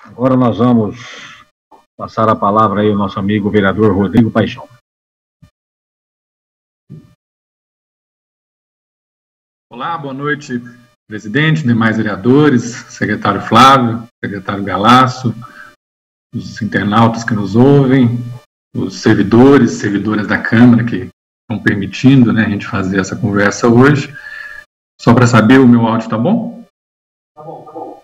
Agora nós vamos passar a palavra aí ao nosso amigo vereador Rodrigo Paixão. Olá, boa noite, presidente, demais vereadores, secretário Flávio, secretário Galasso, os internautas que nos ouvem, os servidores, servidoras da Câmara que estão permitindo, né, a gente fazer essa conversa hoje. Só para saber, o meu áudio está bom? Tá bom.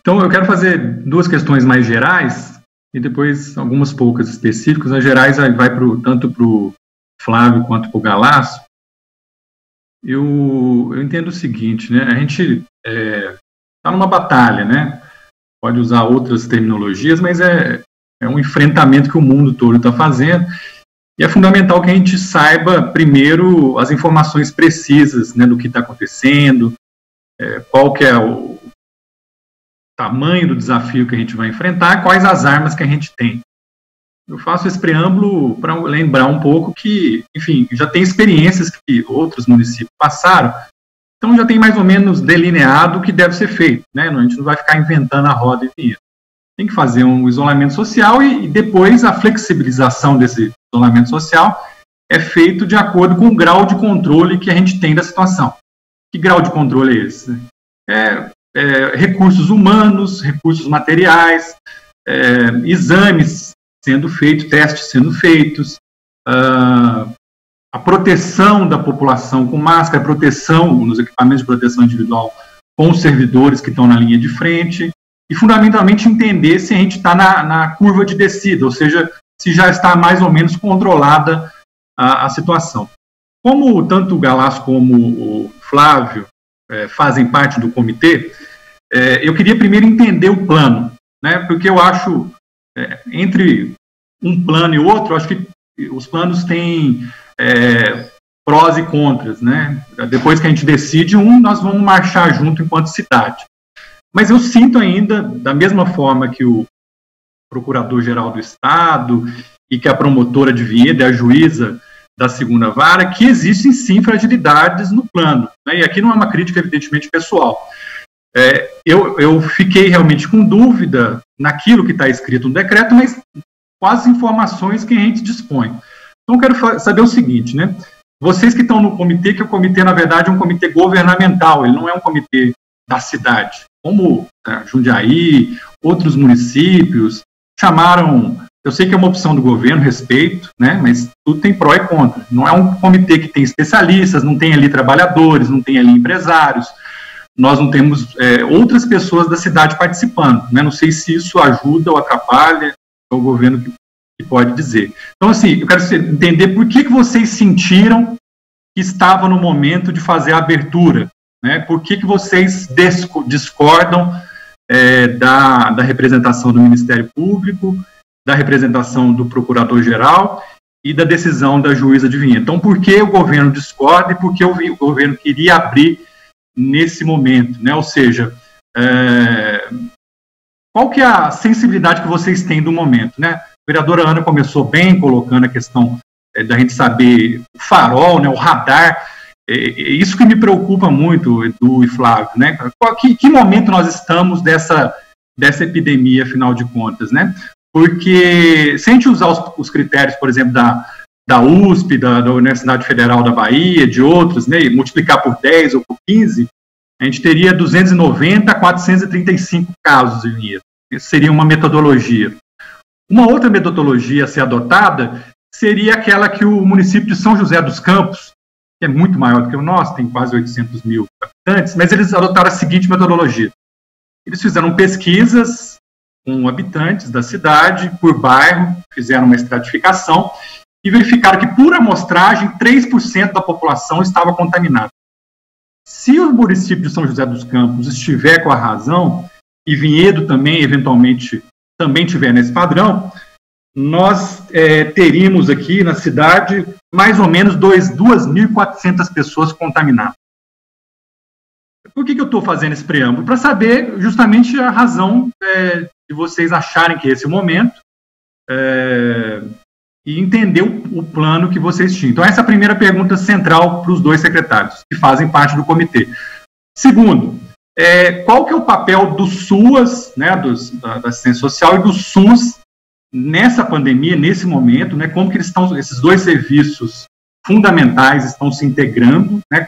Então, eu quero fazer duas questões mais gerais e depois algumas poucas específicas. As gerais vai tanto para o Flávio quanto para o Galasso. Eu entendo o seguinte, né? A gente está numa batalha, né? Pode usar outras terminologias, mas é um enfrentamento que o mundo todo está fazendo. E é fundamental que a gente saiba, primeiro, as informações precisas, né, do que está acontecendo, qual que é o tamanho do desafio que a gente vai enfrentar, quais as armas que a gente tem. Eu faço esse preâmbulo para lembrar um pouco que, enfim, já tem experiências que outros municípios passaram, então já tem mais ou menos delineado o que deve ser feito, né? A gente não vai ficar inventando a roda e vinheta. Tem que fazer um isolamento social e depois a flexibilização desse isolamento social é feito de acordo com o grau de controle que a gente tem da situação. Que grau de controle é esse? Recursos humanos, recursos materiais, exames sendo feitos, testes sendo feitos, a proteção da população com máscara, proteção nos equipamentos de proteção individual com os servidores que estão na linha de frente, e fundamentalmente entender se a gente está na curva de descida, ou seja, se já está mais ou menos controlada a situação. Como tanto o Galasso como o Flávio fazem parte do comitê, eu queria primeiro entender o plano, né, porque eu acho, entre um plano e outro, acho que os planos têm prós e contras, né? Depois que a gente decide nós vamos marchar junto enquanto cidade. Mas eu sinto ainda, da mesma forma que o Procurador-Geral do Estado e que a promotora de Vinhedo e a juíza da segunda vara, que existem sim fragilidades no plano, né? E aqui não é uma crítica, evidentemente, pessoal. Eu fiquei realmente com dúvida naquilo que está escrito no decreto, mas com as informações que a gente dispõe. Então, eu quero saber o seguinte, né? Vocês que estão no comitê, que o comitê, na verdade, é um comitê governamental, ele não é um comitê da cidade. Como Jundiaí, outros municípios, chamaram, eu sei que é uma opção do governo, respeito, né? Mas tudo tem pró e contra. Não é um comitê que tem especialistas, não tem ali trabalhadores, não tem ali empresários, nós não temos outras pessoas da cidade participando, né? Não sei se isso ajuda ou atrapalha, é o governo que pode dizer. Então, assim, eu quero entender por que vocês sentiram que estava no momento de fazer a abertura, né? Por que vocês discordam da representação do Ministério Público, da representação do Procurador-Geral e da decisão da juíza de Vinhedo. Então, por que o governo discorda e por que o governo queria abrir nesse momento, né? Ou seja, qual que é a sensibilidade que vocês têm do momento, né? A vereadora Ana começou bem colocando a questão da gente saber o farol, né, o radar. Isso que me preocupa muito, Edu e Flávio, né? Que momento nós estamos dessa epidemia, afinal de contas, né? Porque se a gente usar os critérios, por exemplo, da USP, da Universidade Federal da Bahia, de outros, né, e multiplicar por 10 ou por 15, a gente teria 290 a 435 casos em Vinhedo. Isso seria uma metodologia. Uma outra metodologia a ser adotada seria aquela que o município de São José dos Campos, que é muito maior do que o nosso, tem quase 800 mil habitantes, mas eles adotaram a seguinte metodologia. Eles fizeram pesquisas com habitantes da cidade, por bairro, fizeram uma estratificação e verificaram que, por amostragem, 3% da população estava contaminada. Se o município de São José dos Campos estiver com a razão, e Vinhedo também, eventualmente, também estiver nesse padrão, nós teríamos aqui na cidade mais ou menos 2.400 pessoas contaminadas. Por que eu estou fazendo esse preâmbulo? Para saber justamente a razão de vocês acharem que esse é o momento e entender o plano que vocês tinham. Então, essa é a primeira pergunta central para os dois secretários, que fazem parte do comitê. Segundo, qual que é o papel do SUAS, né, da assistência social e do SUS nessa pandemia, nesse momento, né, como que esses dois serviços fundamentais estão se integrando, né,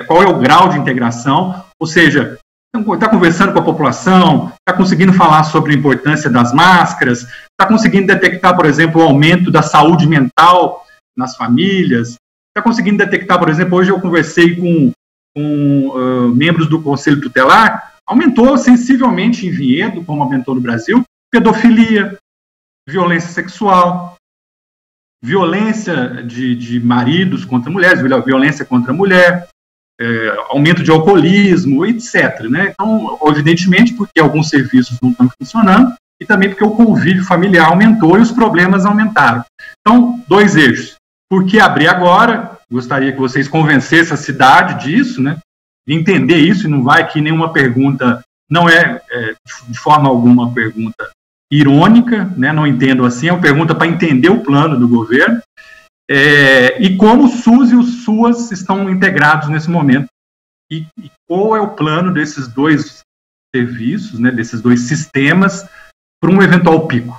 qual é o grau de integração, ou seja, está conversando com a população, está conseguindo falar sobre a importância das máscaras, está conseguindo detectar, por exemplo, o aumento da saúde mental nas famílias, está conseguindo detectar, por exemplo, hoje eu conversei com membros do Conselho Tutelar, aumentou sensivelmente em Vinhedo, como aumentou no Brasil, pedofilia, violência sexual, violência de maridos contra mulheres, violência contra a mulher, aumento de alcoolismo, etc. Né? Então, evidentemente, porque alguns serviços não estão funcionando e também porque o convívio familiar aumentou e os problemas aumentaram. Então, dois eixos. Por que abrir agora? Gostaria que vocês convencessem a cidade disso, né? De entender isso, e não vai aqui nenhuma pergunta, não é de forma alguma uma pergunta irônica, né? Não entendo assim, é uma pergunta para entender o plano do governo. E como o SUS e o SUAS estão integrados nesse momento, e qual é o plano desses dois serviços, né, desses dois sistemas, para um eventual pico.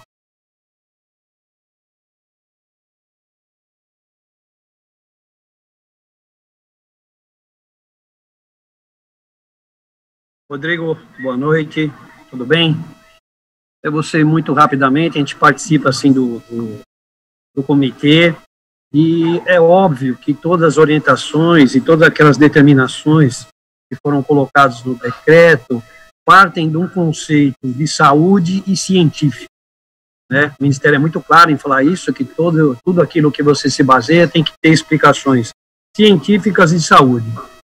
Rodrigo, boa noite, tudo bem? Eu vou ser muito rapidamente, a gente participa assim do comitê, e é óbvio que todas as orientações e todas aquelas determinações que foram colocadas no decreto partem de um conceito de saúde e científico, né? O Ministério é muito claro em falar isso, que tudo aquilo que você se baseia tem que ter explicações científicas e saúde.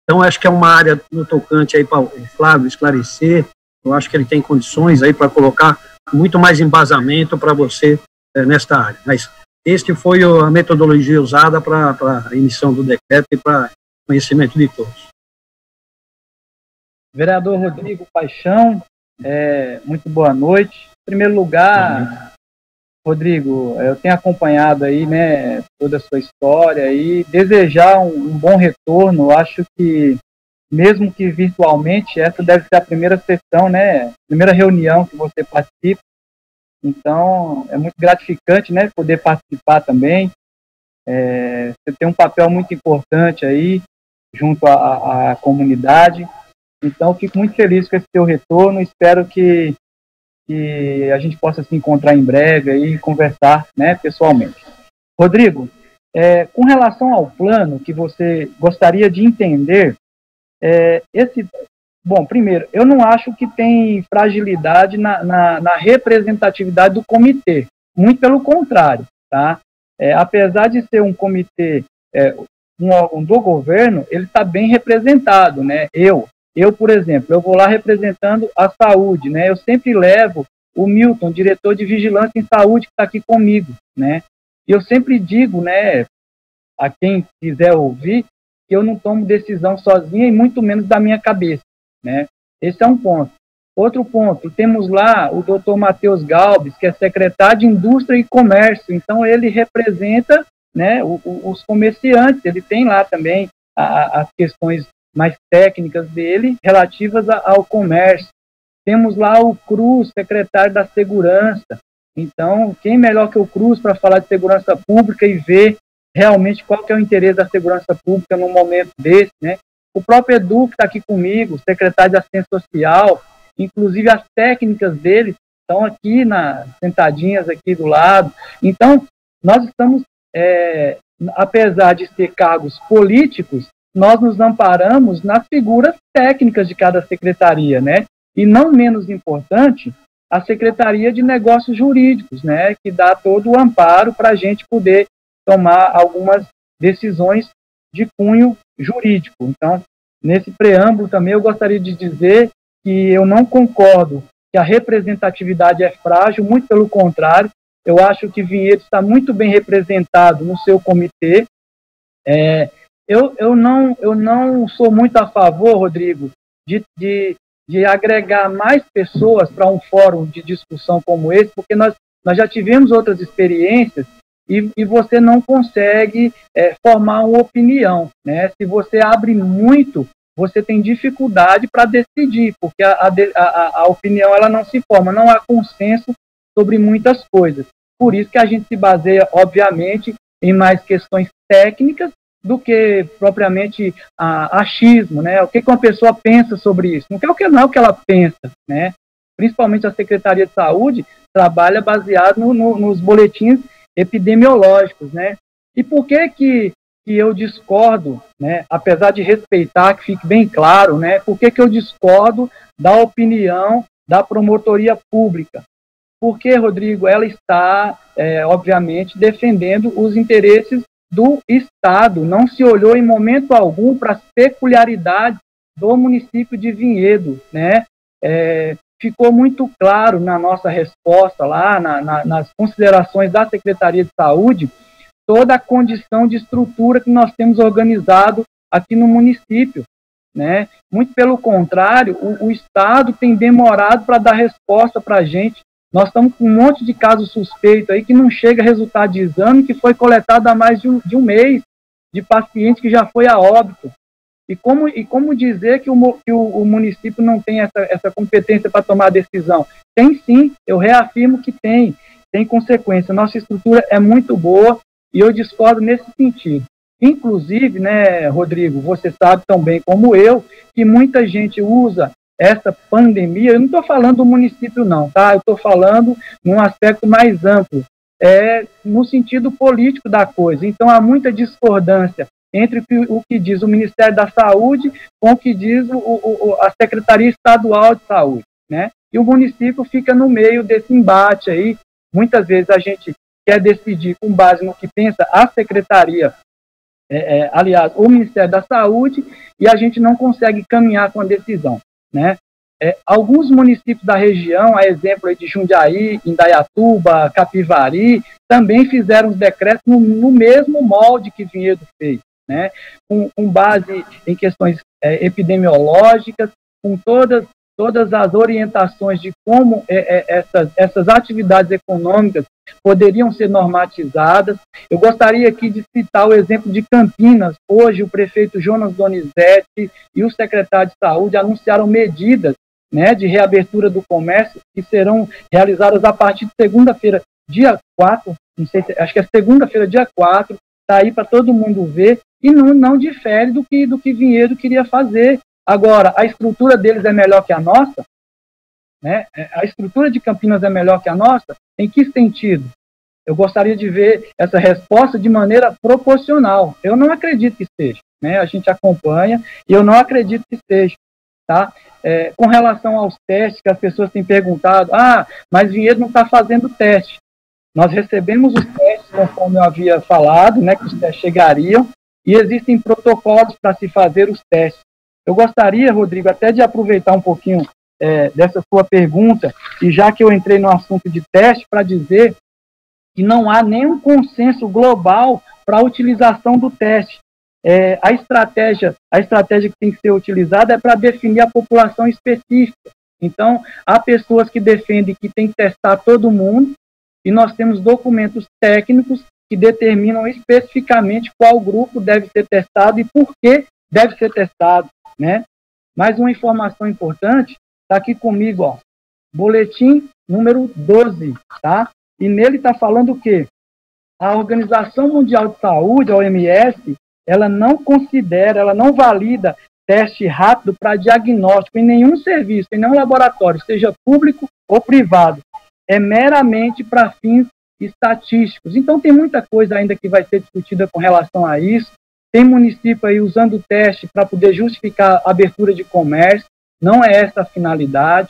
Então, acho que é uma área no tocante aí para o Flávio esclarecer, eu acho que ele tem condições aí para colocar muito mais embasamento para você nesta área. Mas este foi a metodologia usada para a emissão do decreto e para conhecimento de todos. Vereador Rodrigo Paixão, muito boa noite. Em primeiro lugar, Rodrigo, eu tenho acompanhado aí, né, toda a sua história e desejar um bom retorno. Acho que, mesmo que virtualmente, essa deve ser a primeira sessão, né, primeira reunião que você participa. Então, é muito gratificante, né, poder participar também. Você tem um papel muito importante aí, junto à comunidade. Então, fico muito feliz com esse seu retorno. Espero que a gente possa se encontrar em breve aí e conversar, né, pessoalmente. Rodrigo, com relação ao plano que você gostaria de entender, bom, primeiro, eu não acho que tem fragilidade na representatividade do comitê, muito pelo contrário, tá? Apesar de ser um comitê, um órgão do governo, ele está bem representado, né? Eu, por exemplo, eu vou lá representando a saúde, né? Eu sempre levo o Milton, diretor de Vigilância em Saúde, que está aqui comigo, né? E eu sempre digo, né, a quem quiser ouvir, que eu não tomo decisão sozinha e muito menos da minha cabeça, né? Esse é um ponto. Outro ponto, temos lá o Dr. Matheus Galbis, que é secretário de Indústria e Comércio, então ele representa, né, os comerciantes, ele tem lá também as questões mais técnicas dele, relativas ao comércio. Temos lá o Cruz, secretário da Segurança. Então, quem melhor que o Cruz para falar de segurança pública e ver realmente qual que é o interesse da segurança pública num momento desse, né? O próprio Edu, que está aqui comigo, secretário de Assistência Social, inclusive as técnicas dele estão aqui, sentadinhas aqui do lado. Então, nós estamos, apesar de ter cargos políticos, nós nos amparamos nas figuras técnicas de cada secretaria, né? E não menos importante, a Secretaria de Negócios Jurídicos, né? Que dá todo o amparo para a gente poder tomar algumas decisões de cunho jurídico. Então, nesse preâmbulo também eu gostaria de dizer que eu não concordo que a representatividade é frágil, muito pelo contrário, eu acho que Vinhedo está muito bem representado no seu comitê. Eu não sou muito a favor, Rodrigo, de agregar mais pessoas para um fórum de discussão como esse, porque nós já tivemos outras experiências e você não consegue formar uma opinião, né? Se você abre muito você tem dificuldade para decidir, porque a opinião ela não se forma, não há consenso sobre muitas coisas. Por isso que a gente se baseia, obviamente, em mais questões técnicas do que propriamente achismo, né? O que uma pessoa pensa sobre isso? Não é o que ela pensa, né? Principalmente a Secretaria de Saúde trabalha baseado nos boletins epidemiológicos, né? E por que eu discordo, né? Apesar de respeitar, que fique bem claro, né? Por que eu discordo da opinião da promotoria pública? Porque, Rodrigo, ela está, obviamente, defendendo os interesses do Estado, não se olhou em momento algum para as peculiaridades do município de Vinhedo, né? Ficou muito claro na nossa resposta lá, nas considerações da Secretaria de Saúde, toda a condição de estrutura que nós temos organizado aqui no município, né? Muito pelo contrário, o Estado tem demorado para dar resposta para a gente. Nós estamos com um monte de casos suspeitos aí que não chega resultado de exame, que foi coletado há mais de um mês, de paciente que já foi a óbito. E como dizer que o município não tem essa competência para tomar decisão? Tem sim, eu reafirmo que tem consequência. Nossa estrutura é muito boa e eu discordo nesse sentido. Inclusive, né, Rodrigo, você sabe tão bem como eu, que muita gente usa essa pandemia, eu não estou falando do município não, tá? Eu estou falando num aspecto mais amplo, no sentido político da coisa. Então, há muita discordância entre o que diz o Ministério da Saúde com o que diz a Secretaria Estadual de Saúde, né? E o município fica no meio desse embate aí. Muitas vezes a gente quer decidir com base no que pensa a Secretaria, aliás, o Ministério da Saúde, e a gente não consegue caminhar com a decisão, né? Alguns municípios da região, a exemplo aí de Jundiaí, Indaiatuba, Capivari, também fizeram os decretos no mesmo molde que Vinhedo fez, né? Com base em questões epidemiológicas, com todas as orientações de como essas atividades econômicas poderiam ser normatizadas. Eu gostaria aqui de citar o exemplo de Campinas. Hoje, o prefeito Jonas Donizete e o secretário de Saúde anunciaram medidas, né, de reabertura do comércio que serão realizadas a partir de segunda-feira, dia 4, acho que é segunda-feira, dia 4, está aí para todo mundo ver, e não difere do que Vinhedo queria fazer. Agora, a estrutura deles é melhor que a nossa? Né? A estrutura de Campinas é melhor que a nossa? Em que sentido? Eu gostaria de ver essa resposta de maneira proporcional. Eu não acredito que seja, né? A gente acompanha e eu não acredito que seja. Tá? Com relação aos testes, que as pessoas têm perguntado, mas Vinhedo não está fazendo teste. Nós recebemos os testes, conforme eu havia falado, né, que os testes chegariam, e existem protocolos para se fazer os testes. Eu gostaria, Rodrigo, até de aproveitar um pouquinho dessa sua pergunta, e já que eu entrei no assunto de teste, para dizer que não há nenhum consenso global para a utilização do teste. A estratégia que tem que ser utilizada é para definir a população específica. Então, há pessoas que defendem que tem que testar todo mundo, e nós temos documentos técnicos que determinam especificamente qual grupo deve ser testado e por que deve ser testado, né? Mais uma informação importante, está aqui comigo, ó, boletim número 12, tá? E nele está falando o quê? A Organização Mundial de Saúde, a OMS, ela não considera, ela não valida teste rápido para diagnóstico em nenhum serviço, em nenhum laboratório, seja público ou privado. É meramente para fins estatísticos. Então, tem muita coisa ainda que vai ser discutida com relação a isso. Tem município aí usando o teste para poder justificar a abertura de comércio. Não é essa a finalidade.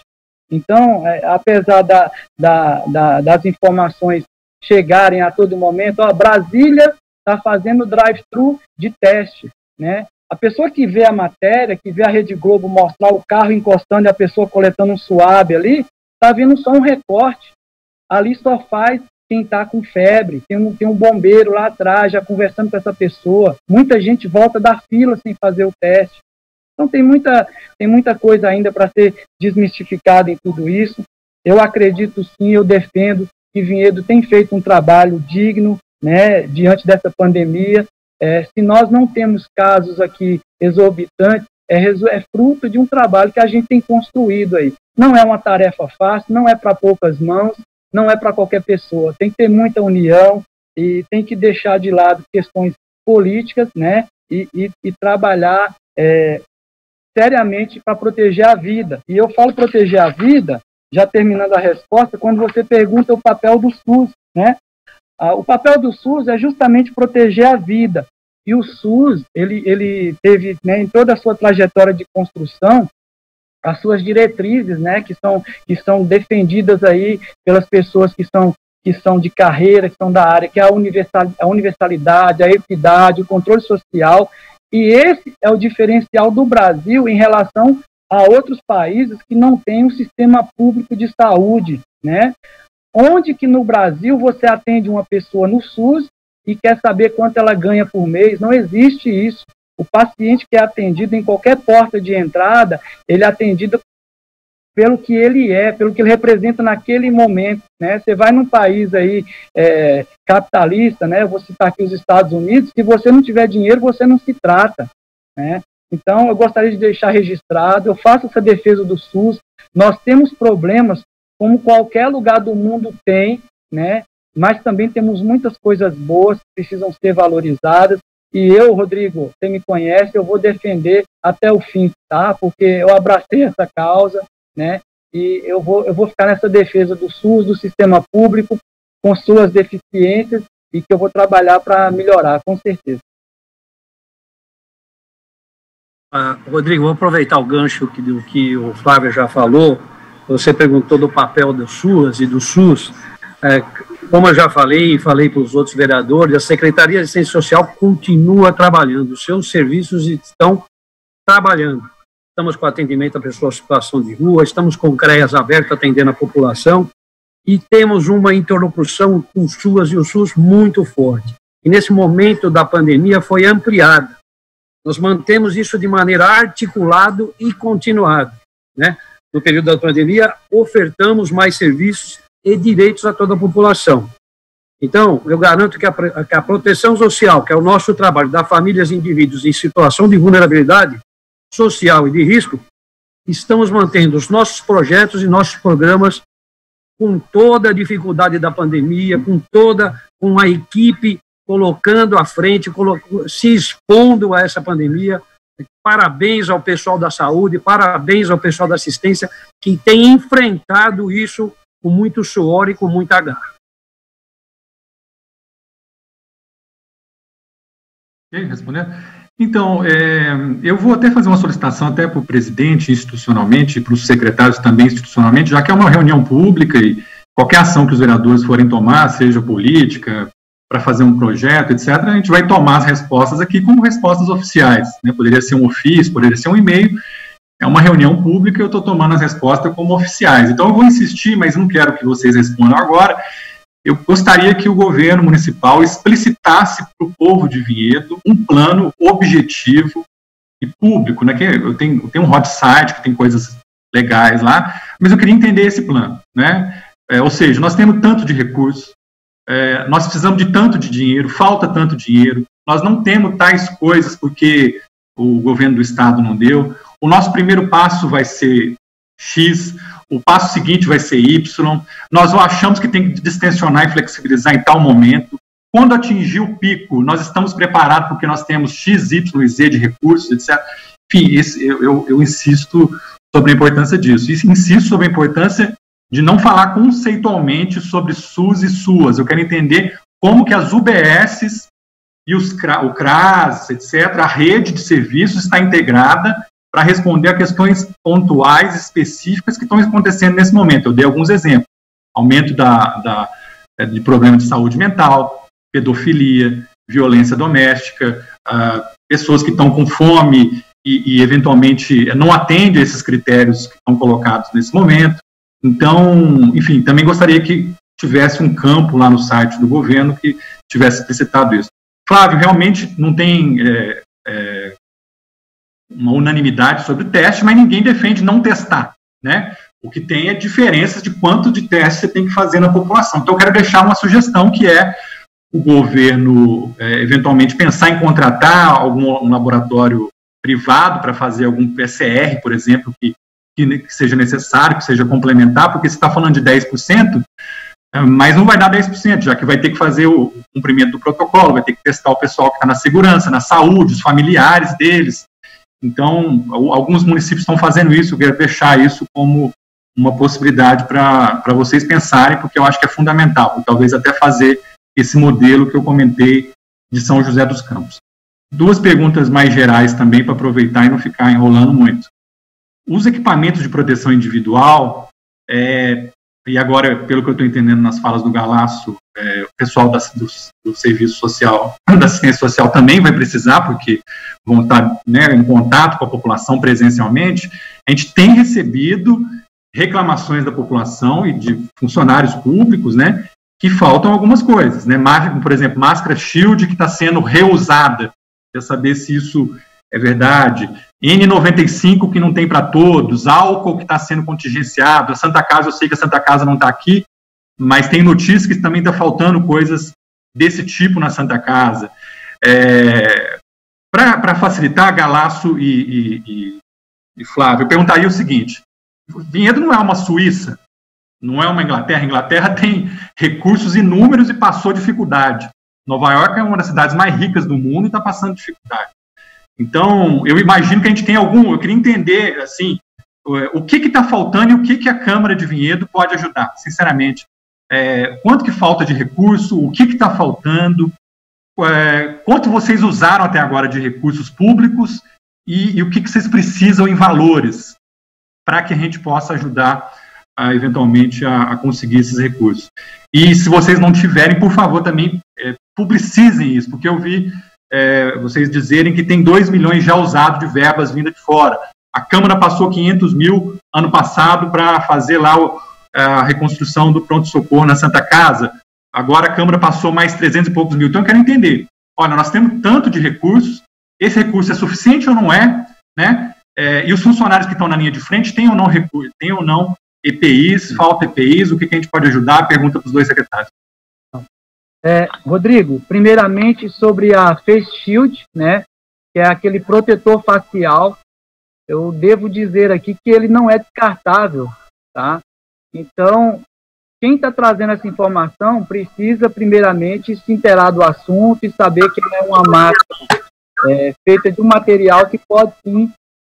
Então, apesar das informações chegarem a todo momento, Brasília está fazendo drive-thru de teste, né? A pessoa que vê a matéria, que vê a Rede Globo mostrar o carro encostando e a pessoa coletando um suave ali, está vendo só um recorte. Ali só faz quem está com febre, tem um bombeiro lá atrás já conversando com essa pessoa. Muita gente volta da fila sem fazer o teste. Então tem muita coisa ainda para ser desmistificada em tudo isso. Eu acredito sim, eu defendo que Vinhedo tem feito um trabalho digno, né, diante dessa pandemia. Se nós não temos casos aqui exorbitantes, é fruto de um trabalho que a gente tem construído aí. Não é uma tarefa fácil, não é para poucas mãos, não é para qualquer pessoa. Tem que ter muita união e tem que deixar de lado questões políticas, né, e trabalhar seriamente para proteger a vida. E eu falo proteger a vida, já terminando a resposta, quando você pergunta o papel do SUS, né? O papel do SUS é justamente proteger a vida. E o SUS, ele teve, né, em toda a sua trajetória de construção, as suas diretrizes, né, que são defendidas aí pelas pessoas que são de carreira, que são da área, que é a universalidade, a equidade, o controle social. E esse é o diferencial do Brasil em relação a outros países que não têm um sistema público de saúde, né? Onde que no Brasil você atende uma pessoa no SUS e quer saber quanto ela ganha por mês? Não existe isso. O paciente que é atendido em qualquer porta de entrada, ele é atendido pelo que ele é, pelo que ele representa naquele momento, né? Você vai num país aí capitalista, né? Eu vou citar aqui os Estados Unidos, se você não tiver dinheiro, você não se trata, né? Então, eu gostaria de deixar registrado, eu faço essa defesa do SUS. Nós temos problemas, como qualquer lugar do mundo tem, né? Mas também temos muitas coisas boas que precisam ser valorizadas. E eu, Rodrigo, você me conhece, eu vou defender até o fim, tá? Porque eu abracei essa causa, né? E eu vou ficar nessa defesa do SUS, do sistema público, com suas deficiências, e que eu vou trabalhar para melhorar, com certeza. Rodrigo, vou aproveitar o gancho do que o Flávio já falou. Você perguntou do papel do SUS e do SUS. Como eu já falei para os outros vereadores, a Secretaria de Assistência Social continua trabalhando, os seus serviços estão trabalhando. Estamos com atendimento a pessoas em situação de rua, estamos com CREAS aberto atendendo a população e temos uma interlocução com o SUS e o SUS muito forte. E nesse momento da pandemia foi ampliada. Nós mantemos isso de maneira articulada e continuada, né? No período da pandemia, ofertamos mais serviços e direitos a toda a população. Então, eu garanto que a proteção social, que é o nosso trabalho da famílias e indivíduos em situação de vulnerabilidade social e de risco, estamos mantendo os nossos projetos e nossos programas com toda a dificuldade da pandemia, com a equipe colocando à frente, se expondo a essa pandemia. Parabéns ao pessoal da saúde, parabéns ao pessoal da assistência, que tem enfrentado isso com muito suor e com muita garra. Respondendo? Então, eu vou até fazer uma solicitação até para o presidente institucionalmente e para os secretários também institucionalmente, já que é uma reunião pública e qualquer ação que os vereadores forem tomar, seja política, para fazer um projeto, etc., a gente vai tomar as respostas aqui como respostas oficiais, né? Poderia ser um ofício, poderia ser um e-mail, é uma reunião pública e eu estou tomando as respostas como oficiais. Então eu vou insistir, mas não quero que vocês respondam agora. Eu gostaria que o governo municipal explicitasse para o povo de Vinhedo um plano objetivo e público, né? Que eu tenho um hot site que tem coisas legais lá, mas eu queria entender esse plano, né? Ou seja, nós temos tanto de recursos, nós precisamos de tanto de dinheiro, falta tanto dinheiro, nós não temos tais coisas porque o governo do estado não deu, o nosso primeiro passo vai ser X, o passo seguinte vai ser Y, nós achamos que tem que distensionar e flexibilizar em tal momento, quando atingir o pico, nós estamos preparados porque nós temos X, Y e Z de recursos, etc. Enfim, eu insisto sobre a importância disso, insisto sobre a importância de não falar conceitualmente sobre SUS e SUAS. Eu quero entender como que as UBSs e o CRAS, etc., a rede de serviços está integrada para responder a questões pontuais, específicas que estão acontecendo nesse momento. Eu dei alguns exemplos. Aumento de problema de saúde mental, pedofilia, violência doméstica, pessoas que estão com fome e eventualmente não atendem a esses critérios que estão colocados nesse momento. Então, enfim, também gostaria que tivesse um campo lá no site do governo que tivesse explicitado isso. Flávio, realmente não tem uma unanimidade sobre o teste, mas ninguém defende não testar, né? O que tem é diferenças de quanto de teste você tem que fazer na população. Então, eu quero deixar uma sugestão que é o governo, eventualmente, pensar em contratar um laboratório privado para fazer algum PCR, por exemplo, que seja necessário, que seja complementar, porque você está falando de 10%, mas não vai dar 10%, já que vai ter que fazer o cumprimento do protocolo, vai ter que testar o pessoal que está na segurança, na saúde, os familiares deles. Então, alguns municípios estão fazendo isso, eu quero deixar isso como uma possibilidade para vocês pensarem, porque eu acho que é fundamental, talvez até fazer esse modelo que eu comentei de São José dos Campos. Duas perguntas mais gerais também, para aproveitar e não ficar enrolando muito. Os equipamentos de proteção individual, e agora, pelo que eu estou entendendo nas falas do Galasso, o pessoal do serviço social, da assistência social também vai precisar, porque vão estar, né, em contato com a população presencialmente. A gente tem recebido reclamações da população e de funcionários públicos, né, que faltam algumas coisas, né, por exemplo, máscara shield que está sendo reusada, quer saber se isso é verdade, N95 que não tem para todos, álcool que está sendo contingenciado, a Santa Casa, eu sei que a Santa Casa não está aqui, mas tem notícias que também está faltando coisas desse tipo na Santa Casa. Para facilitar, Galasso e Flávio, eu perguntaria o seguinte: Vinhedo não é uma Suíça, não é uma Inglaterra. Inglaterra tem recursos inúmeros e passou dificuldade. Nova York é uma das cidades mais ricas do mundo e está passando dificuldade. Então, eu imagino que a gente tem eu queria entender, assim, o que está faltando e o que a Câmara de Vinhedo pode ajudar, sinceramente. Quanto que falta de recurso, o que está faltando, quanto vocês usaram até agora de recursos públicos e o que vocês precisam em valores para que a gente possa ajudar, eventualmente, a conseguir esses recursos. E se vocês não tiverem, por favor, também publicizem isso, porque eu vi vocês dizerem que tem 2 milhões já usados de verbas vindas de fora. A Câmara passou 500 mil ano passado para fazer lá a reconstrução do pronto-socorro na Santa Casa. Agora a Câmara passou mais 300 e poucos mil. Então eu quero entender, olha, nós temos tanto de recursos, esse recurso é suficiente ou não é, né? E os funcionários que estão na linha de frente têm ou não recurso, têm ou não EPIs, falta EPIs, o que a gente pode ajudar? Pergunta para os dois secretários. Rodrigo, primeiramente sobre a Face Shield, né, que é aquele protetor facial, eu devo dizer aqui que ele não é descartável, tá? Então, quem está trazendo essa informação precisa primeiramente se inteirar do assunto e saber que é uma máscara feita de um material que pode sim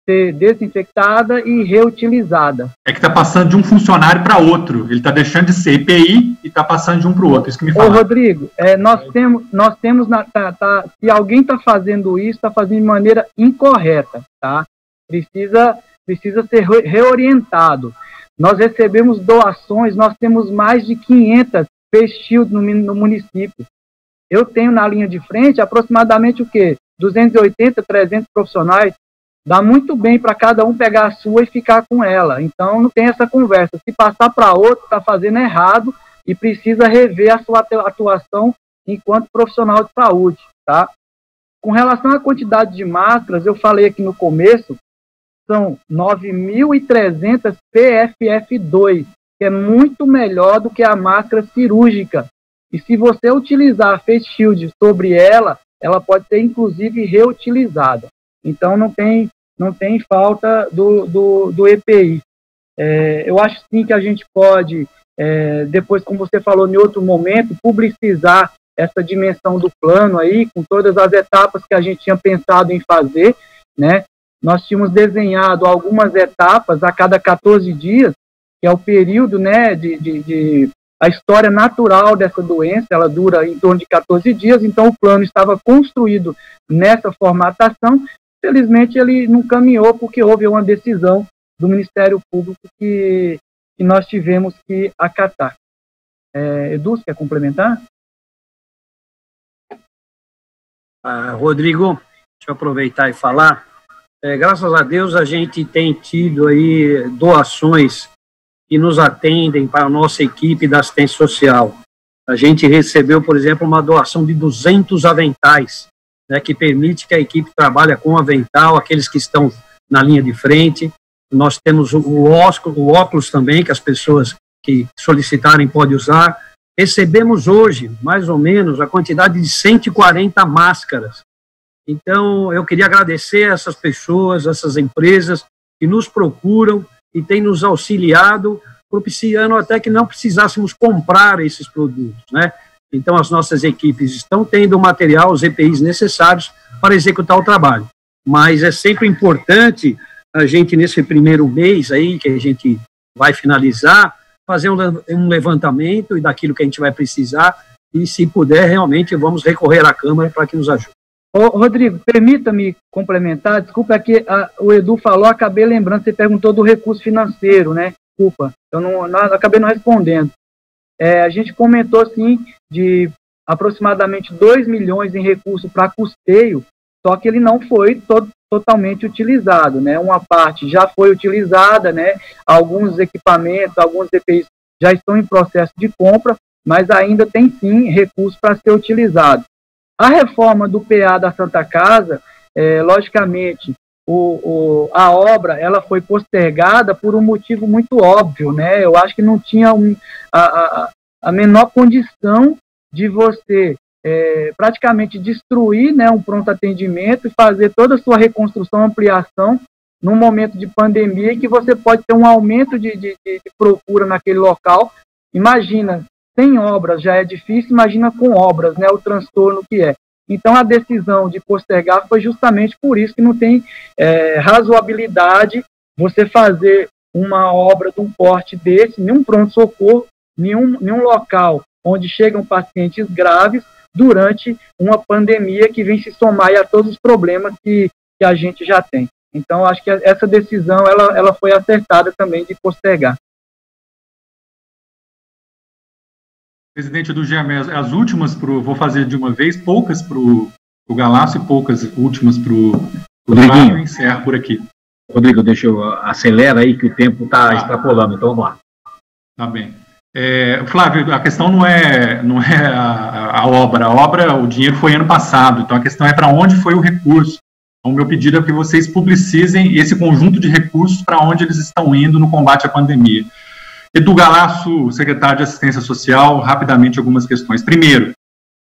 ser desinfectada e reutilizada. É que está passando de um funcionário para outro. Ele está deixando de ser EPI e está passando de um para o outro. Isso que me fala. Ô, Rodrigo, nós temos se alguém está fazendo isso, está fazendo de maneira incorreta, tá? Precisa ser reorientado. Nós recebemos doações, nós temos mais de 500 face shield no município. Eu tenho na linha de frente aproximadamente 280, 300 profissionais. Dá muito bem para cada um pegar a sua e ficar com ela. Então, não tem essa conversa. Se passar para outro, está fazendo errado e precisa rever a sua atuação enquanto profissional de saúde, tá? Com relação à quantidade de máscaras, eu falei aqui no começo, são 9.300 PFF2, que é muito melhor do que a máscara cirúrgica. E se você utilizar a Face Shield sobre ela pode ser, inclusive, reutilizada. Então, não tem falta do EPI. Eu acho, sim, que a gente pode, depois, como você falou em outro momento, publicizar essa dimensão do plano aí, com todas as etapas que a gente tinha pensado em fazer, né? Nós tínhamos desenhado algumas etapas a cada 14 dias, que é o período, né, a história natural dessa doença, ela dura em torno de 14 dias, então o plano estava construído nessa formatação. Felizmente, ele não caminhou porque houve uma decisão do Ministério Público que nós tivemos que acatar. Edu, você quer complementar? Rodrigo, deixa eu aproveitar e falar. Graças a Deus, a gente tem tido aí doações que nos atendem para a nossa equipe da assistência social. A gente recebeu, por exemplo, uma doação de 200 aventais, né, que permite que a equipe trabalhe com avental, aqueles que estão na linha de frente. Nós temos o óculos também, que as pessoas que solicitarem podem usar. Recebemos hoje, mais ou menos, a quantidade de 140 máscaras. Então, eu queria agradecer essas pessoas, essas empresas que nos procuram e têm nos auxiliado, propiciando até que não precisássemos comprar esses produtos, né? Então, as nossas equipes estão tendo o material, os EPIs necessários para executar o trabalho. Mas é sempre importante a gente, nesse primeiro mês aí, que a gente vai finalizar, fazer um levantamento e daquilo que a gente vai precisar e, se puder, realmente vamos recorrer à Câmara para que nos ajude. Ô, Rodrigo, permita-me complementar, desculpa, é que o Edu falou, acabei lembrando, você perguntou do recurso financeiro, né? Desculpa, eu acabei não respondendo. A gente comentou, sim, de aproximadamente 2 milhões em recurso para custeio, só que ele não foi totalmente utilizado, né? Uma parte já foi utilizada, né? Alguns equipamentos, alguns EPIs já estão em processo de compra, mas ainda tem, sim, recurso para ser utilizado. A reforma do PA da Santa Casa, logicamente, a obra ela foi postergada por um motivo muito óbvio, né? Eu acho que não tinha a menor condição de você praticamente destruir, né, um pronto atendimento e fazer toda a sua reconstrução, ampliação, num momento de pandemia que você pode ter um aumento de procura naquele local. Imagina, sem obras já é difícil, imagina com obras, né, o transtorno que é. Então, a decisão de postergar foi justamente por isso que não tem razoabilidade você fazer uma obra de um porte desse, nenhum pronto-socorro, nenhum local onde chegam pacientes graves durante uma pandemia que vem se somar a todos os problemas que a gente já tem. Então, acho que essa decisão ela foi acertada também de postergar. Presidente do GEME, as últimas, vou fazer de uma vez, poucas para o Galasso e poucas últimas para o Rodrigo. Encerro por aqui. Rodrigo, deixa eu acelerar aí que o tempo está extrapolando, então vamos lá. Tá bem. Flávio, a questão não é a obra, o dinheiro foi ano passado, então a questão é para onde foi o recurso. Então, o meu pedido é que vocês publicizem esse conjunto de recursos para onde eles estão indo no combate à pandemia. Edu Galasso, secretário de Assistência Social, rapidamente algumas questões. Primeiro,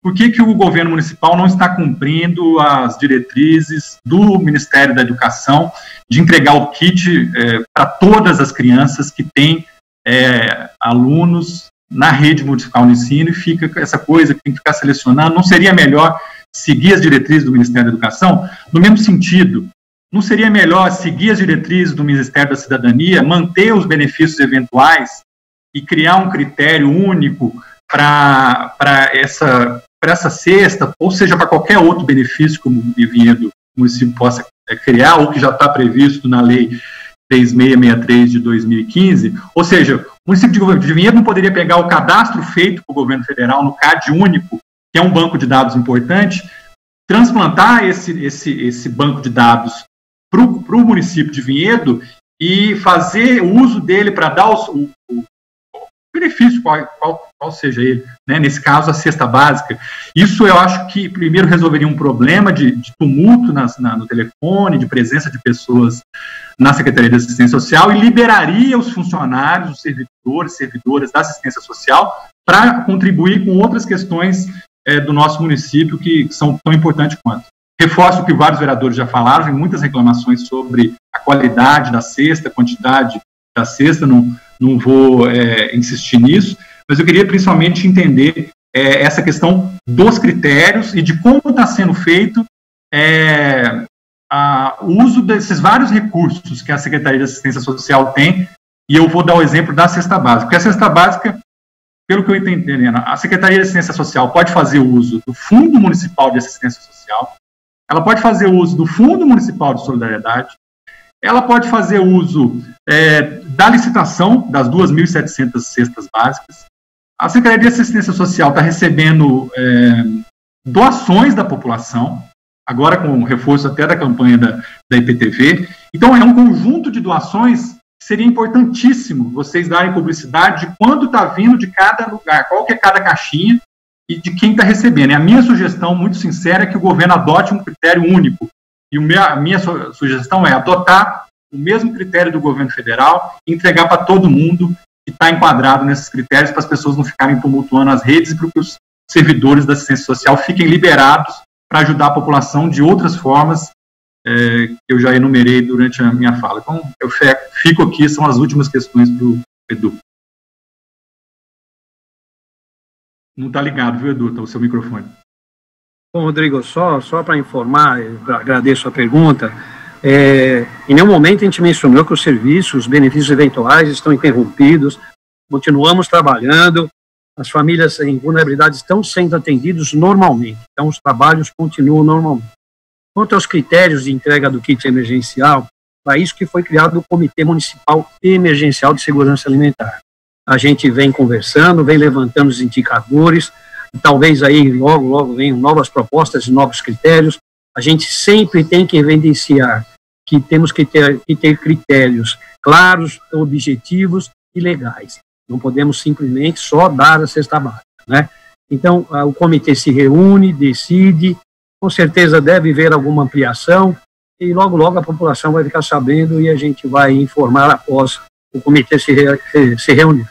por que o governo municipal não está cumprindo as diretrizes do Ministério da Educação de entregar o kit para todas as crianças que têm alunos na rede municipal de ensino, e fica essa coisa que tem que ficar selecionando? Não seria melhor seguir as diretrizes do Ministério da Educação? No mesmo sentido, não seria melhor seguir as diretrizes do Ministério da Cidadania, manter os benefícios eventuais e criar um critério único para essa cesta, ou seja, para qualquer outro benefício que o município possa criar, ou que já está previsto na Lei 3663 de 2015? Ou seja, o município de Vinhedo não poderia pegar o cadastro feito pelo governo federal no CAD único, que é um banco de dados importante, transplantar esse banco de dados para o município de Vinhedo e fazer o uso dele para dar o benefício, qual seja ele, né? Nesse caso, a cesta básica. Isso eu acho que, primeiro, resolveria um problema de tumulto no telefone, de presença de pessoas na Secretaria de Assistência Social, e liberaria os funcionários, os servidoras da assistência social para contribuir com outras questões do nosso município que são tão importantes quanto. Reforço o que vários vereadores já falaram, tem muitas reclamações sobre a qualidade da cesta, a quantidade da cesta, não vou insistir nisso, mas eu queria principalmente entender essa questão dos critérios e de como está sendo feito o uso desses vários recursos que a Secretaria de Assistência Social tem, e eu vou dar o exemplo da cesta básica, porque a cesta básica, pelo que eu estou entendendo, a Secretaria de Assistência Social pode fazer uso do Fundo Municipal de Assistência Social, ela pode fazer uso do Fundo Municipal de Solidariedade, ela pode fazer uso da licitação das 2.700 cestas básicas. A Secretaria de Assistência Social está recebendo doações da população, agora com reforço até da campanha da IPTV. Então, é um conjunto de doações que seria importantíssimo vocês darem publicidade de quanto está vindo de cada lugar, qual que é cada caixinha, e de quem está recebendo. E a minha sugestão, muito sincera, é que o governo adote um critério único. E a minha sugestão é adotar o mesmo critério do governo federal e entregar para todo mundo que está enquadrado nesses critérios, para as pessoas não ficarem tumultuando as redes e para que os servidores da assistência social fiquem liberados para ajudar a população de outras formas que eu já enumerei durante a minha fala. Então, eu fico aqui, são as últimas questões para o Edu. Não está ligado, viu, Edu? Está o seu microfone. Bom, Rodrigo, só para informar, agradeço a pergunta. Em nenhum momento a gente mencionou que os serviços, os benefícios eventuais estão interrompidos, continuamos trabalhando, as famílias em vulnerabilidade estão sendo atendidas normalmente, então os trabalhos continuam normalmente. Quanto aos critérios de entrega do kit emergencial, para isso que foi criado o Comitê Municipal Emergencial de Segurança Alimentar. A gente vem conversando, vem levantando os indicadores, e talvez aí logo venham novas propostas e novos critérios. A gente sempre tem que evidenciar que temos que ter critérios claros, objetivos e legais. Não podemos simplesmente só dar a cesta básica, né? Então, o comitê se reúne, decide, com certeza deve haver alguma ampliação, e logo a população vai ficar sabendo e a gente vai informar após o comitê se reunir.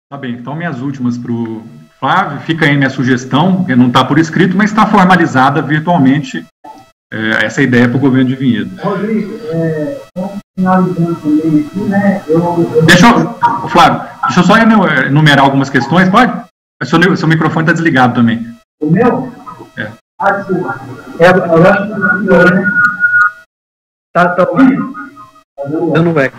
Tá bem, então minhas últimas para o Flávio, fica aí minha sugestão, que não está por escrito, mas está formalizada virtualmente essa ideia para o governo de Vinhedo. Rodrigo, finalizando também aqui, né? Flávio, deixa eu só enumerar algumas questões, pode? Seu microfone está desligado também. O meu? Desculpa. Tá ouvindo? Eu não é.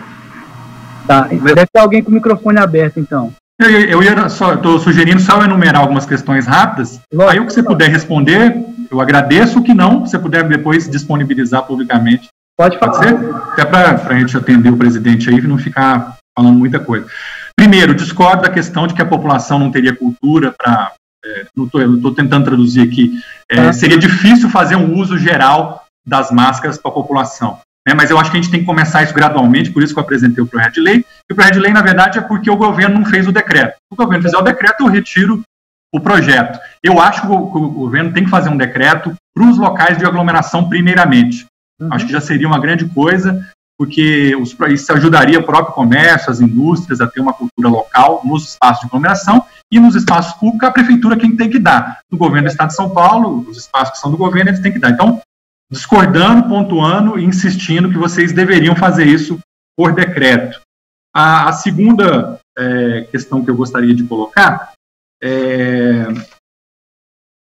Tá, mas deve ter alguém com o microfone aberto, então. Estou sugerindo só enumerar algumas questões rápidas. Lógico, aí o que você puder responder, eu agradeço. O que não, você puder depois disponibilizar publicamente. Pode ser? Até para a gente atender o presidente aí e não ficar falando muita coisa. Primeiro, discordo da questão de que a população não teria cultura para... não estou tentando traduzir aqui. Seria difícil fazer um uso geral das máscaras para a população. Mas eu acho que a gente tem que começar isso gradualmente, por isso que eu apresentei o projeto de lei. E o projeto de lei, na verdade, é porque o governo não fez o decreto. Se o governo fizer o decreto, eu retiro o projeto. Eu acho que o governo tem que fazer um decreto para os locais de aglomeração primeiramente. Acho que já seria uma grande coisa, porque isso ajudaria o próprio comércio, as indústrias a ter uma cultura local nos espaços de aglomeração e nos espaços públicos, a prefeitura quem tem que dar. No governo do Estado de São Paulo, os espaços que são do governo, eles têm que dar. Então, discordando, pontuando e insistindo que vocês deveriam fazer isso por decreto. A segunda questão que eu gostaria de colocar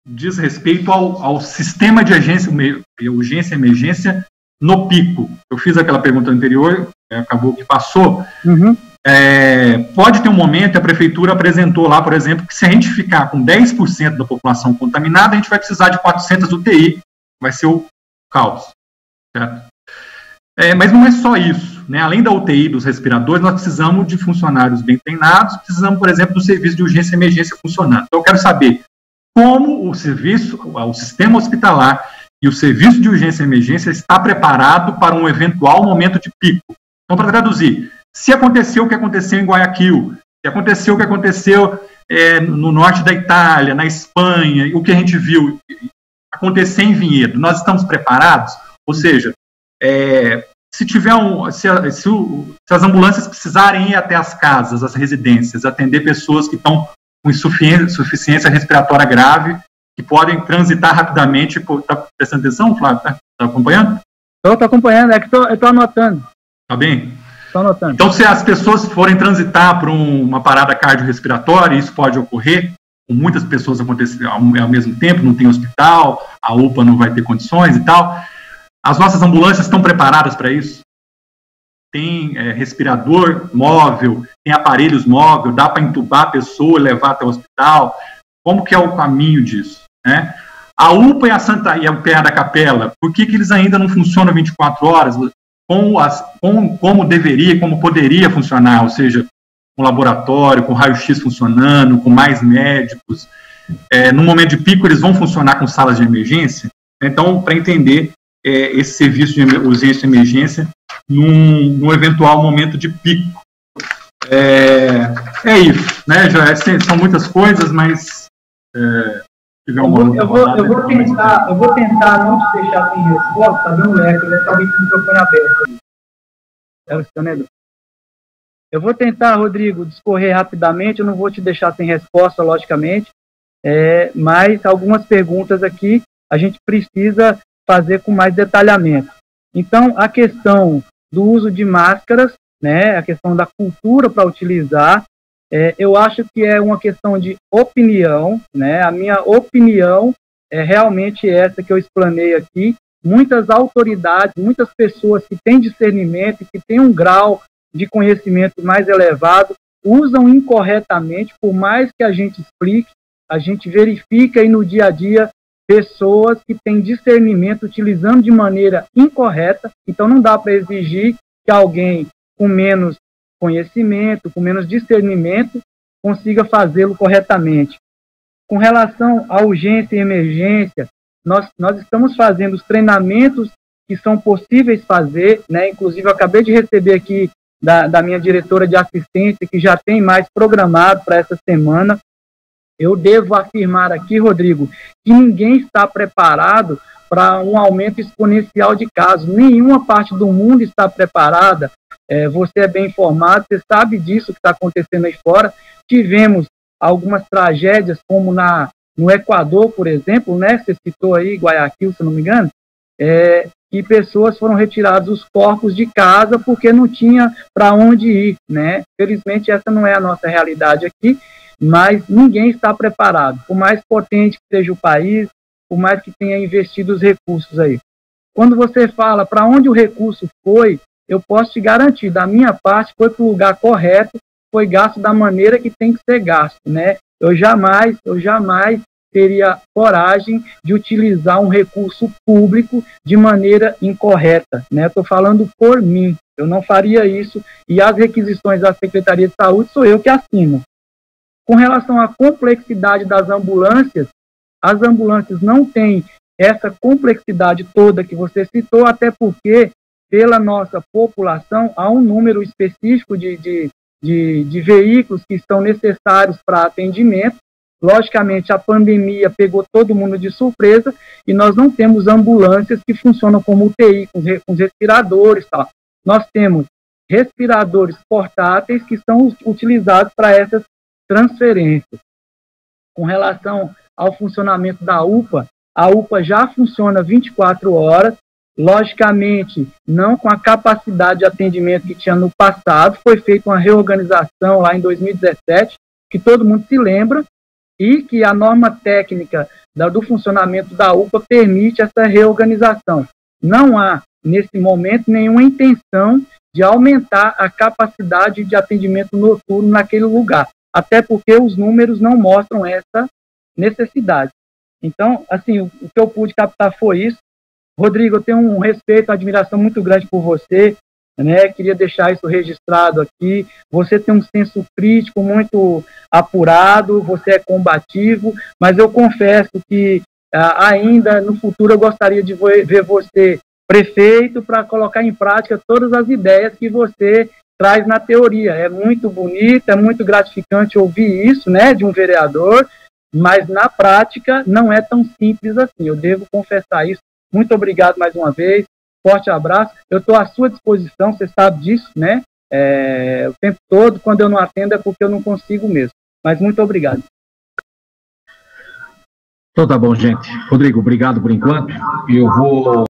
diz respeito ao sistema de urgência e emergência no pico. Eu fiz aquela pergunta anterior, acabou que passou. Pode ter um momento, a prefeitura apresentou lá, por exemplo, que se a gente ficar com 10% da população contaminada, a gente vai precisar de 400 UTI, vai ser o caos, certo? Mas não é só isso, né? Além da UTI dos respiradores, nós precisamos de funcionários bem treinados, precisamos, por exemplo, do serviço de urgência e emergência funcionando. Então, eu quero saber como o sistema hospitalar e o serviço de urgência e emergência está preparado para um eventual momento de pico. Então, para traduzir, se aconteceu o que aconteceu em Guayaquil, se aconteceu o que aconteceu no norte da Itália, na Espanha, o que a gente viu acontecer em Vinhedo, nós estamos preparados? Ou seja, se as ambulâncias precisarem ir até as casas, as residências, atender pessoas que estão com insuficiência respiratória grave, que podem transitar rapidamente, está prestando atenção, Flávio? Está acompanhando? Estou acompanhando, é que eu estou anotando. Tá bem? Estou anotando. Então, se as pessoas forem transitar por uma parada cardiorrespiratória, isso pode ocorrer, com muitas pessoas acontecer ao mesmo tempo, não tem hospital, a UPA não vai ter condições e tal. As nossas ambulâncias estão preparadas para isso? Tem respirador móvel, tem aparelhos móveis, dá para entubar a pessoa e levar até o hospital? Como que é o caminho disso, né? A UPA e o PA da Capela, por que eles ainda não funcionam 24 horas? Como deveria e como poderia funcionar, ou seja, com laboratório, com raio-x funcionando, com mais médicos. No momento de pico, eles vão funcionar com salas de emergência. Então, para entender esse serviço de urgência e emergência num eventual momento de pico. Isso, né? São muitas coisas, mas eu vou tentar não te deixar sem resposta, tá vendo, Leco? Ele está com o microfone aberto. Eu vou tentar, Rodrigo, discorrer rapidamente, eu não vou te deixar sem resposta, logicamente, mas algumas perguntas aqui a gente precisa fazer com mais detalhamento. Então, a questão do uso de máscaras, né, a questão da cultura para utilizar, eu acho que é uma questão de opinião, né, a minha opinião é realmente essa que eu explanei aqui. Muitas autoridades, muitas pessoas que têm discernimento, que têm um grau de conhecimento mais elevado, usam incorretamente, por mais que a gente explique, a gente verifica aí no dia a dia pessoas que têm discernimento utilizando de maneira incorreta. Então não dá para exigir que alguém com menos conhecimento, com menos discernimento, consiga fazê-lo corretamente. Com relação à urgência e emergência, nós estamos fazendo os treinamentos que são possíveis fazer, né? Inclusive eu acabei de receber aqui da minha diretora de assistência, que já tem mais programado para essa semana. Eu devo afirmar aqui, Rodrigo, que ninguém está preparado para um aumento exponencial de casos. Nenhuma parte do mundo está preparada. Você é bem informado, você sabe disso que está acontecendo aí fora. Tivemos algumas tragédias, como no Equador, por exemplo, né? Você citou aí Guayaquil, se não me engano, que pessoas foram retiradas os corpos de casa porque não tinha para onde ir, né? Felizmente essa não é a nossa realidade aqui, mas ninguém está preparado, por mais potente que seja o país, por mais que tenha investido os recursos aí. Quando você fala para onde o recurso foi, eu posso te garantir, da minha parte, foi para o lugar correto, foi gasto da maneira que tem que ser gasto, né? Eu jamais teria coragem de utilizar um recurso público de maneira incorreta, né? Estou falando por mim, eu não faria isso, e as requisições da Secretaria de Saúde sou eu que assino. Com relação à complexidade das ambulâncias, as ambulâncias não têm essa complexidade toda que você citou, até porque, pela nossa população, há um número específico de veículos que estão necessários para atendimento. Logicamente, a pandemia pegou todo mundo de surpresa e nós não temos ambulâncias que funcionam como UTI, com os respiradores, tal. Nós temos respiradores portáteis que são utilizados para essas transferências. Com relação ao funcionamento da UPA, a UPA já funciona 24 horas, logicamente, não com a capacidade de atendimento que tinha no passado. Foi feita uma reorganização lá em 2017, que todo mundo se lembra, e que a norma técnica do funcionamento da UPA permite essa reorganização. Não há, nesse momento, nenhuma intenção de aumentar a capacidade de atendimento noturno naquele lugar, até porque os números não mostram essa necessidade. Então, assim, o que eu pude captar foi isso. Rodrigo, eu tenho um respeito, uma admiração muito grande por você, né? Queria deixar isso registrado aqui. Você tem um senso crítico muito apurado, você é combativo, mas eu confesso que ainda no futuro eu gostaria de ver você prefeito para colocar em prática todas as ideias que você traz na teoria. É muito bonito, é muito gratificante ouvir isso, né, de um vereador, mas na prática não é tão simples assim. Eu devo confessar isso. Muito obrigado mais uma vez. Forte abraço. Eu estou à sua disposição, você sabe disso, né? O tempo todo, quando eu não atendo é porque eu não consigo mesmo. Mas muito obrigado. Então tá bom, gente. Rodrigo, obrigado por enquanto. Eu vou